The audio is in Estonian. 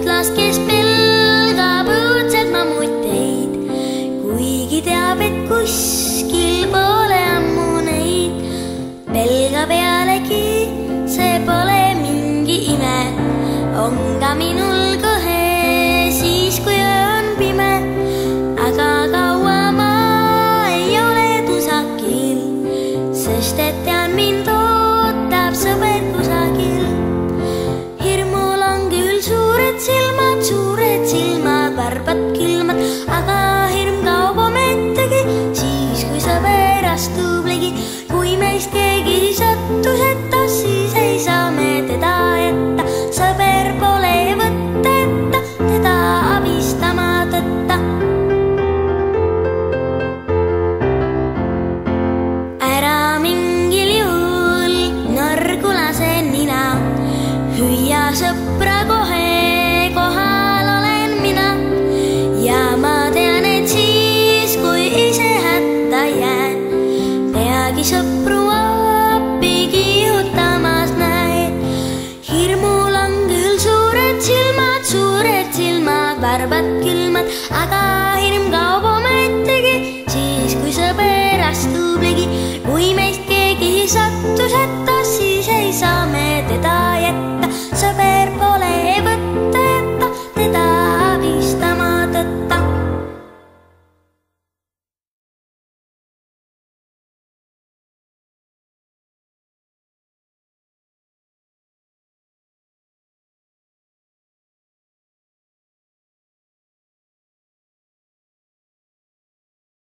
ütlas, kes pelgab õudselt mammuteid, kuigi teab, et kuskil pole ammu neid. Pelga pealegi, see pole mingi ime, on ka minul kohe siis, kui on pime. Aga kaua ma ei ole kusagil, sest et tean, mind ootab sõber kusagil. Hirmul on küll suured silmad, varbad külmad, aga hirm kaob ometigi siis, kui sõber astub ligi. Kui meist keegi sattus etta, siis ei saa me teda jätta. Sõber pole võtteta, teda abistama tõtta. Ära mingil juhul norgu lase nina, hüüa sõpra kohe, kohal olen mina. Ja ma tean, et siis, kui ise hätta jään, peagi sõpru appi kihutamas näed. Hirmul on küll suured silmad, varbad külmad, aga